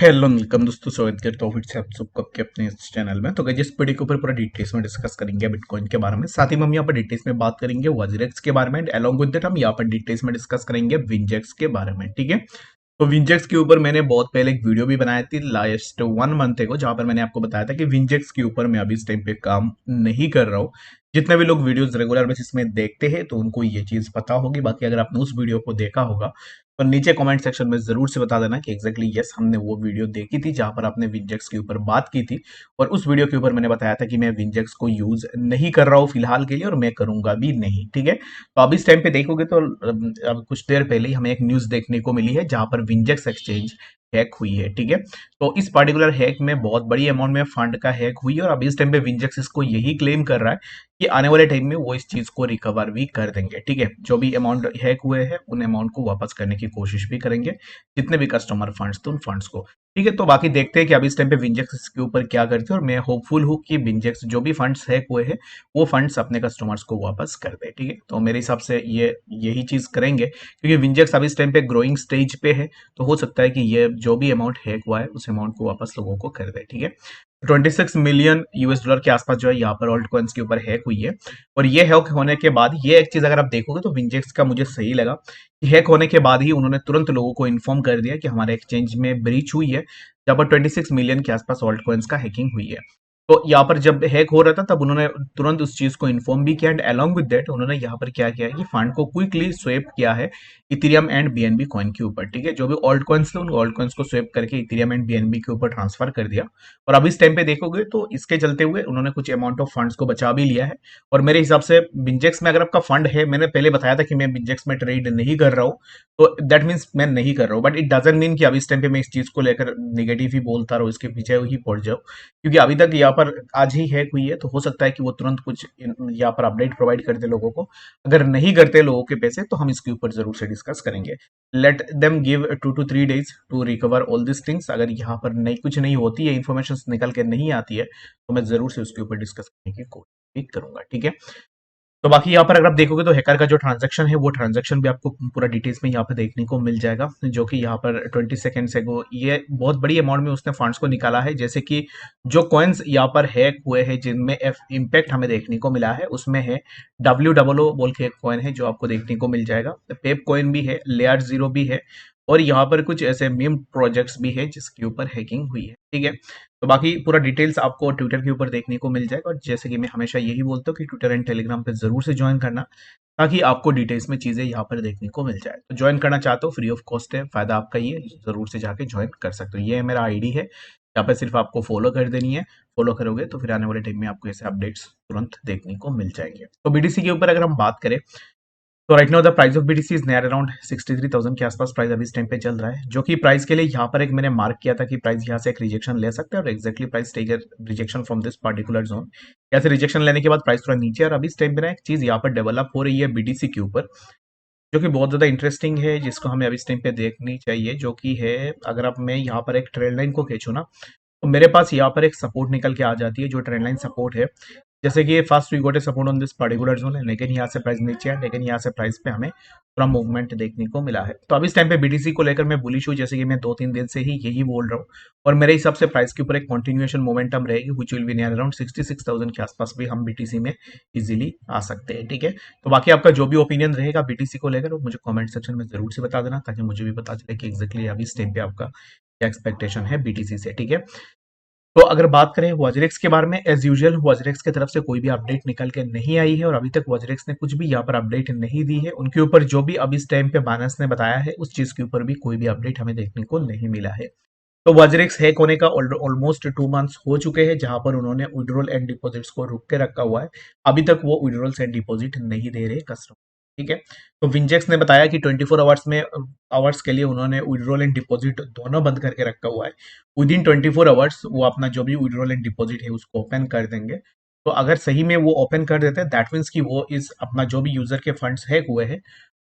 Hello welcome दोस्तों, स्वागत करता हूँ फिर से आप सबको आपके अपने इस चैनल में। तो गाइस इस वीडियो के ऊपर पूरा डिटेल्स में डिस्कस करेंगे बिटकॉइन के बारे में। साथ ही में हम यहाँ पर डिटेल्स में बात करेंगे वज्रेक्स के बारे में, एंड अलॉन्ग विद दैट हम यहाँ पर डिटेल्स में डिस्कस करेंगे विंजेक्स के बारे में। ठीक है, तो विंजेक्स के ऊपर मैंने बहुत पहले एक वीडियो भी बनाई थी लास्ट 1 मंथ को, जहां पर मैंने आपको बताया था कि विंजेक्स के ऊपर मैं अभी इस टाइम पे काम नहीं कर रहा हूँ। जितने भी लोग वीडियोस रेगुलर बेसिस में देखते हैं तो उनको ये चीज पता होगी। बाकी अगर आपने उस वीडियो को देखा होगा तो नीचे कमेंट सेक्शन में जरूर से बता देना कि एग्जैक्टली यस हमने वो वीडियो देखी थी जहां पर आपने विंजेक्स के ऊपर बात की थी। और उस वीडियो के ऊपर मैंने बताया था कि मैं विंजेक्स को यूज नहीं कर रहा हूँ फिलहाल के लिए, और मैं करूंगा भी नहीं। ठीक है, तो अब इस टाइम पे देखोगे तो अब कुछ देर पहले ही हमें एक न्यूज देखने को मिली है जहां पर विंजेक्स एक्सचेंज हैक हुई है। ठीक है, तो इस पर्टिकुलर हैक में बहुत बड़ी अमाउंट में फंड का हैक हुई है, और अभी इस टाइम पे विंजेक्स इसको यही क्लेम कर रहा है कि आने वाले टाइम में वो इस चीज को रिकवर भी कर देंगे। ठीक है, जो भी अमाउंट हैक हुए हैं उन अमाउंट को वापस करने की कोशिश भी करेंगे, जितने भी कस्टमर फंड्स थे उन फंड्स को। ठीक है, तो बाकी देखते हैं कि अभी इस टाइम पे विंजेक्स इसके ऊपर क्या करते हैं, और मैं होपफुल हूँ कि विंजेक्स जो भी फंड्स हैक हुए हैं वो फंड्स अपने कस्टमर्स को वापस कर दे। ठीक है, तो मेरे हिसाब से ये यही चीज करेंगे, क्योंकि विंजेक्स अभी इस टाइम पे ग्रोइंग स्टेज पे है। तो हो सकता है कि ये जो भी अमाउंट हैक हुआ है उस अमाउंट को वापस लोगों को कर दे। ठीक है, 26 मिलियन US डॉलर के आसपास जो है यहाँ पर ऑल्ट कॉइन्स के ऊपर हैक हुई है। और ये हैक होने के बाद ये एक चीज अगर आप देखोगे तो विंजेक्स का मुझे सही लगा कि हैक होने के बाद ही उन्होंने तुरंत लोगों को इन्फॉर्म कर दिया कि हमारे एक्सचेंज में ब्रीच हुई है, जहाँ पर 26 मिलियन के आसपास ऑल्ट कॉइन्स का हैकिंग हुई है। तो यहाँ पर जब हैक हो रहा था तब उन्होंने तुरंत उस चीज को इन्फॉर्म भी किया, एंड अलॉन्ग विद दैट उन्होंने यहाँ पर क्या किया है कि फंड को क्विकली स्वेप किया है इथेरियम एंड बीएनबी कॉइन के ऊपर। ठीक है, जो भी ऑल्ट कॉइन्स थे उन ऑल्ट कॉइन्स को स्वेप करके इथेरियम एंड बीएनबी के ऊपर ट्रांसफर कर दिया। और अब इस टाइम पे देखोगे तो इसके चलते हुए उन्होंने कुछ अमाउंट ऑफ फंड्स को बचा भी लिया है। और मेरे हिसाब से बिंजेक्स में अगर आपका फंड है, मैंने पहले बताया था कि मैं बिंजेक्स में ट्रेड नहीं कर रहा हूँ, तो दैट मीन्स मैं नहीं कर रहा हूँ, बट इट डजंट मीन कि अभी इस टाइम पे मैं इस चीज को लेकर निगेटिव ही बोलता रहूँ, इसके पीछे ही पड़ जाऊँ। क्योंकि अभी तक यहाँ पर आज ही हैक हुई है, तो हो सकता है कि वो तुरंत कुछ यहाँ पर अपडेट प्रोवाइड कर दे लोगों को। अगर नहीं करते लोगों के पैसे तो हम इसके ऊपर जरूर से डिस्कस करेंगे। Let them give 2 to 3 days to recover all this things. अगर यहाँ पर नहीं कुछ नहीं होती है, इन्फॉर्मेशन निकल के नहीं आती है, तो मैं जरूर से उसके ऊपर डिस्कस करने की कोशिश भी करूंगा। ठीक है, तो बाकी यहाँ पर अगर आप देखोगे तो हैकर का जो ट्रांजैक्शन है वो ट्रांजैक्शन भी आपको पूरा डिटेल्स में यहाँ पे देखने को मिल जाएगा, जो कि यहाँ पर 20 सेकेंड से को ये बहुत बड़ी अमाउंट में उसने फंड्स को निकाला है। जैसे कि जो कॉइन्स यहाँ पर हैक हुए हैं जिनमें इम्पैक्ट हमें देखने को मिला है, उसमें है WOO बोल के एक कॉइन है जो आपको देखने को मिल जाएगा, पेप कॉइन भी है, लेयर जीरो भी है, और यहाँ पर कुछ ऐसे मीम प्रोजेक्ट्स भी है जिसके ऊपर हैकिंग हुई है। ठीक है, तो बाकी पूरा डिटेल्स आपको ट्विटर के ऊपर देखने को मिल जाएगा। और जैसे कि मैं हमेशा यही बोलता हूँ कि ट्विटर एंड टेलीग्राम पे जरूर से ज्वाइन करना, ताकि आपको डिटेल्स में चीजें यहाँ पर देखने को मिल जाए। तो ज्वाइन करना चाहते हो, फ्री ऑफ कॉस्ट है, फायदा आपका ही है, जरूर से जाके ज्वाइन कर सकते हो। ये है मेरा आईडी है, यहाँ पे सिर्फ आपको फॉलो कर देनी है। फॉलो करोगे तो फिर आने वाले टाइम में आपको ऐसे अपडेट्स तुरंत देखने को मिल जाएंगे। तो बीटीसी के ऊपर अगर हम बात करें तो right now the price of BTC is near around 63,000 के आसपास प्राइस अभी इस टाइम पे चल रहा है, जो कि प्राइस के लिए यहाँ पर एक मैंने मार्क किया था कि प्राइस यहाँ से एक रिजेक्शन ले सकते हैं, और exactly price take rejection from this particular zone. यहाँ से रिजेक्शन लेने के बाद प्राइस थोड़ा नीचे, और अभी इस टाइम पे ना एक चीज यहाँ पर डेवलप हो रही है बीटीसी के ऊपर, जो कि बहुत ज़्यादा इंटरेस्टिंग है, जिसको हमें अभी इस टाइम पे देखनी चाहिए। जो कि है, अगर आप मैं यहाँ पर एक ट्रेंड लाइन को खींचूँ ना, तो मेरे पास यहाँ पर एक सपोर्ट निकल के आ जाती है जो ट्रेंड लाइन सपोर्ट है। जैसे कि first we got a support on this particular zone है, लेकिन यहाँ से प्राइस नीचे है, लेकिन यहाँ से प्राइस पे हमें थोड़ा मूवमेंट देखने को मिला है। तो अब इस टाइम पे बीटीसी को लेकर मैं बुलिश हूँ, जैसे कि मैं 2-3 दिन से ही यही बोल रहा हूँ। और मेरे हिसाब से प्राइस के ऊपर एक कंटिन्यूएशन मोमेंटम रहेगी, which will be near around 66,000 के आसपास भी हम बीटीसी में इजीली आ सकते हैं। ठीक है, तो बाकी आपका जो भी ओपिनियन रहेगा बीटीसी को लेकर वो मुझे कमेंट सेक्शन में जरूर से बता देना, ताकि मुझे भी पता चले कि एग्जैक्टली अभी इस टाइम पे आपका क्या एक्सपेक्टेशन है बीटीसी से। ठीक है, तो अगर बात करें वज्रेक्स के बारे में, एज यूजुअल वज्रेक्स की तरफ से कोई भी अपडेट निकल के नहीं आई है, और अभी तक वज्रेक्स ने कुछ भी यहाँ पर अपडेट नहीं दी है। उनके ऊपर जो भी अभी इस टाइम पे बाइनेंस ने बताया है उस चीज के ऊपर भी कोई भी अपडेट हमें देखने को नहीं मिला है। तो वज्रेक्स हैक होने का ऑलमोस्ट 2 मंथ्स हो चुके हैं, जहां पर उन्होंने विड्रॉल एंड डिपॉजिट्स को रोक के रखा हुआ है। अभी तक वो विड्रॉल्स एंड डिपॉजिट नहीं दे रहे कस्टमर। ठीक है, तो विंजेक्स ने बताया कि 24 आवर्स में आवर्स के लिए उन्होंने विड्रॉल एंड डिपॉजिट दोनों बंद करके रखा हुआ है। विद इन 24 आवर्स वो अपना जो भी विड्रॉल एंड डिपॉजिट है उसको ओपन कर देंगे। तो अगर सही में वो ओपन कर देते हैं, दैट मीन्स कि वो इस अपना जो भी यूजर के फंड्स हैक हुए हैं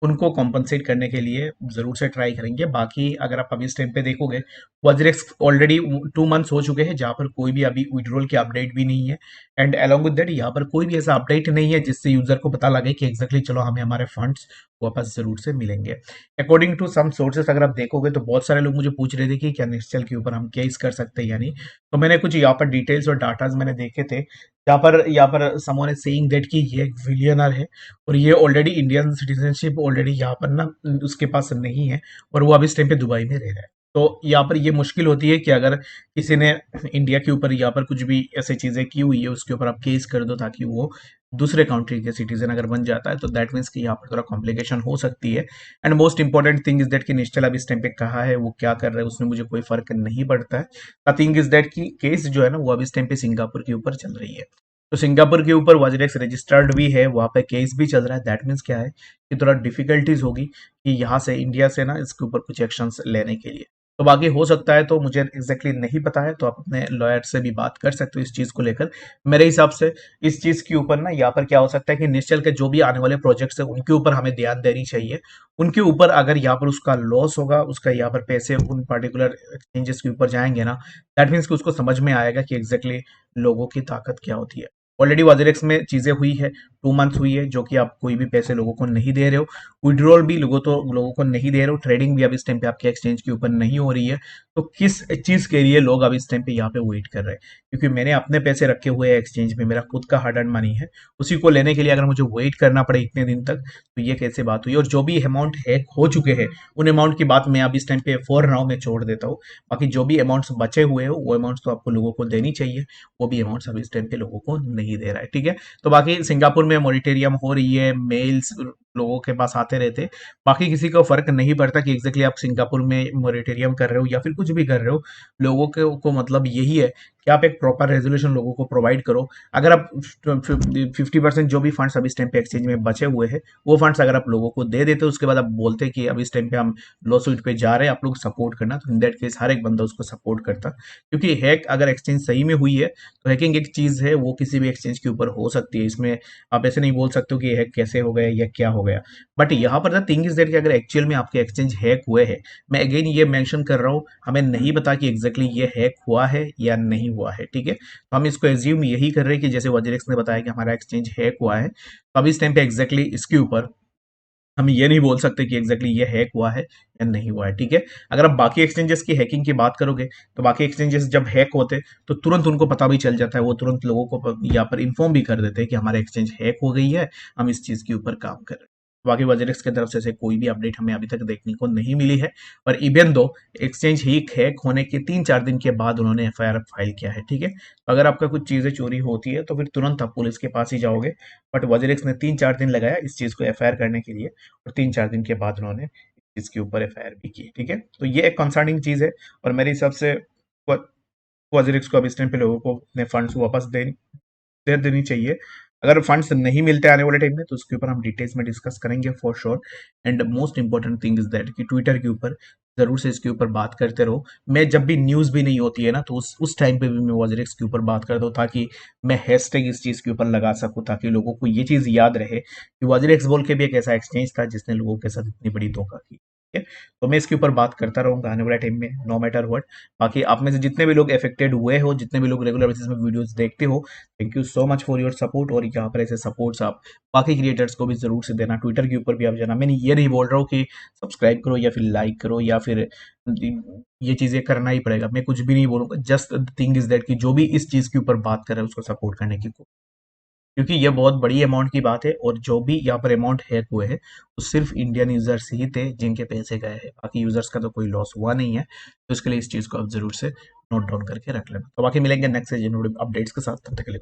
उनको कॉम्पनसेट करने के लिए जरूर से ट्राई करेंगे। बाकी अगर आप अभी इस टाइम पे देखोगे, वज्रेक्स ऑलरेडी 2 मंथ्स हो चुके हैं जहां पर कोई भी अभी विड्रॉल की अपडेट भी नहीं है, एंड अलॉन्ग विद दैट यहाँ पर कोई भी ऐसा अपडेट नहीं है जिससे यूजर को पता लगे कि एग्जैक्टली चलो हमें हमारे फंड्स वापस जरूर से मिलेंगे। अकॉर्डिंग टू सम सोर्सेस अगर आप देखोगे तो बहुत सारे लोग मुझे पूछ रहे थे कि क्या निश्चल के ऊपर हम केस कर सकते हैं या नहीं। तो मैंने कुछ यहाँ पर डिटेल्स और डाटाज मैंने देखे थे, यहाँ पर समवन इज सेइंग दैट कि ये एक विलियनर है और ये ऑलरेडी इंडियन सिटीजनशिप ऑलरेडी यहाँ पर ना उसके पास नहीं है, और वो अभी इस टाइम पे दुबई में रह रहा है। तो यहाँ पर ये मुश्किल होती है कि अगर किसी ने इंडिया के ऊपर यहाँ पर कुछ भी ऐसी चीजें की हुई है उसके ऊपर आप केस कर दो ताकि वो दूसरे कंट्री के सिटीजन अगर बन जाता है, तो दैट मीन्स कि यहाँ पर थोड़ा कॉम्प्लिकेशन हो सकती है। And most important thing is that कि निश्चल अब इस टाइम पे कहाँ है, वो क्या कर रहा है, उसमें मुझे कोई फर्क नहीं पड़ता है। द थिंग इज दैट कि केस जो है ना वो अब इस टाइम पे सिंगापुर के ऊपर चल रही है। तो सिंगापुर के ऊपर वाजिरेक्स रजिस्टर्ड भी है, वहां पे केस भी चल रहा है। दैट मीन्स क्या है कि थोड़ा डिफिकल्टीज होगी कि यहाँ से इंडिया से ना इसके ऊपर कुछ एक्शंस लेने के लिए। तो बाकी हो सकता है, तो मुझे एग्जैक्टली नहीं पता है, तो आप अपने लॉयर से भी बात कर सकते हो इस चीज को लेकर। मेरे हिसाब से इस चीज के ऊपर ना यहाँ पर क्या हो सकता है कि निश्चल के जो भी आने वाले प्रोजेक्ट्स है उनके ऊपर हमें ध्यान देनी चाहिए। उनके ऊपर अगर यहाँ पर उसका लॉस होगा, उसका यहाँ पर पैसे उन पर्टिकुलर एक्सचेंजेस के ऊपर जाएंगे ना, दैट मीन्स कि उसको समझ में आएगा कि एग्जैक्टली लोगों की ताकत क्या होती है। ऑलरेडी वाजिरेक्स में चीजें हुई है, 2 मंथ्स हुई है जो कि आप कोई भी पैसे लोगों को नहीं दे रहे हो, विड्रॉल भी लोगों को नहीं दे रहे हो, ट्रेडिंग भी अब इस टाइम पे आपके एक्सचेंज के ऊपर नहीं हो रही है। तो किस चीज के लिए लोग अब इस टाइम पे यहाँ पे वेट कर रहे हैं? क्योंकि मैंने अपने पैसे रखे हुए हैं एक्सचेंज में, मेरा खुद का हार्ड अर्न मनी है, उसी को लेने के लिए अगर मुझे वेट करना पड़े इतने दिन तक, तो ये कैसे बात हुई? और जो भी अमाउंट हैक हो चुके हैं उन अमाउंट की बात मैं अब इस टाइम पे फॉर नाउ में छोड़ देता हूँ। बाकी जो भी अमाउंट्स बचे हुए हो वो अमाउंट्स तो आपको लोगों को देनी चाहिए, वो भी अमाउंट्स अब इस टाइम पे लोगों को नहीं दे रहा है, ठीक है। तो बाकी सिंगापुर में मॉनिटेरियम हो रही है, मेल्स लोगों के पास आते रहते, बाकी किसी को फर्क नहीं पड़ता कि एग्जैक्टली आप सिंगापुर में मॉनिटेरियम कर रहे हो या फिर कुछ भी कर रहे हो। लोगों को मतलब यही है कि आप एक प्रॉपर रेजोल्यूशन लोगों को प्रोवाइड करो। अगर आप 50% जो भी फंड्स अभी इस टाइम पे एक्सचेंज में बचे हुए हैं, वो फंड्स अगर आप लोगों को दे देते हो, उसके बाद आप बोलते कि अब इस टाइम पे हम लॉ सूट पे जा रहे हैं, आप लोग सपोर्ट करना, तो इन दैट केस हर एक बंदा उसको सपोर्ट करता। क्योंकि हैक अगर एक्सचेंज सही में हुई है, तो हैकिंग एक चीज है, वो किसी भी एक्सचेंज के ऊपर हो सकती है। इसमें आप ऐसे नहीं बोल सकते हो कि हैक कैसे हो गया या क्या हो गया। बट यहाँ पर द थिंग इज दैट कि अगर एक्चुअल में आपके एक्सचेंज हैक हुए हैं, मैं अगेन ये मेंशन कर रहा हूँ, हमें नहीं पता कि एग्जैक्टली ये हैक हुआ है या नहीं हुआ है, ठीक है। तो हम इसको एज्यूम यही कर रहे हैं कि जैसे वजीरेक्स ने बताया कि हमारा एक्सचेंज हैक हुआ है, तो अब इस टाइम पे एग्जैक्टली इसके ऊपर हम ये नहीं बोल सकते कि एग्जैक्टली ये हैक हुआ है या नहीं हुआ है, ठीक है। अगर आप बाकी एक्सचेंजेस की हैकिंग की बात करोगे, तो बाकी एक्सचेंजेस जब हैक होते तो तुरंत उनको पता भी चल जाता है, वो तुरंत लोगों को यहाँ पर इन्फॉर्म भी कर देते हैं कि हमारा एक्सचेंज हैक हो गई है, हम इस चीज के ऊपर काम कर रहे हैं। बाकी वजरेक्स की तरफ से ऐसे कोई भी अपडेट हमें अभी तक देखने को नहीं मिली है। और इवन दो एक्सचेंज ही हैक होने के 3-4 दिन के बाद उन्होंने एफआईआर फाइल किया है, ठीक है। तो अगर आपका कुछ चीजें चोरी होती है तो फिर तुरंत आप पुलिस के पास ही जाओगे। बट वजरेक्स ने 3-4 दिन लगाया इस चीज को एफआईआर करने के लिए, और 3-4 दिन के बाद उन्होंने इसके ऊपर एफआईआर भी की, ठीक है। तो ये एक कंसर्निंग चीज है, और मेरे हिसाब से वजरिक्स को अब इस टाइम पे लोगों को अपने फंड्स वापस दे देनी चाहिए। अगर फंड्स नहीं मिलते आने वाले टाइम में, तो उसके ऊपर हम डिटेल्स में डिस्कस करेंगे for sure. And most important thing is that कि ट्विटर के ऊपर जरूर से इसके ऊपर बात करते रहो। मैं जब भी न्यूज भी नहीं होती है ना, तो उस टाइम पे भी मैं वॉजरिक्स के ऊपर बात करता हूँ, ताकि मैं हैशटैग इस चीज के ऊपर लगा सकूँ, ताकि लोगों को ये चीज याद रहे कि वॉजरिक्स बोल के भी एक ऐसा एक्सचेंज था जिसने लोगों के साथ इतनी बड़ी धोखा की, ठीक है। तो मैं इसके ऊपर बात करता रहूंगा आने वाले टाइम में, नो मैटर व्हाट। बाकी आप में से जितने भी लोग अफेक्टेड हुए हो, जितने भी लोग रेगुलर बेसिस में वीडियोस देखते हो, thank you so much for your support. और यहाँ पर ऐसे सपोर्ट्स आप बाकी क्रिएटर्स को भी जरूर से देना, ट्विटर के ऊपर भी आप जाना। मैं ये नहीं बोल रहा हूँ कि सब्सक्राइब करो या फिर लाइक करो या फिर ये चीजें करना ही पड़ेगा, मैं कुछ भी नहीं बोलूंगा। जस्ट थिंग इज दैट कि जो भी इस चीज के ऊपर बात कर रहा है उसको सपोर्ट करने की, क्योंकि ये बहुत बड़ी अमाउंट की बात है, और जो भी यहाँ पर अमाउंट हैक हुए हैं वो सिर्फ इंडियन यूजर्स ही थे जिनके पैसे गए हैं, बाकी यूजर्स का तो कोई लॉस हुआ नहीं है। तो इसके लिए इस चीज को आप जरूर से नोट डाउन करके रख लेना। तो बाकी मिलेंगे नेक्स्ट अपडेट्स के साथ, तब तक के लिए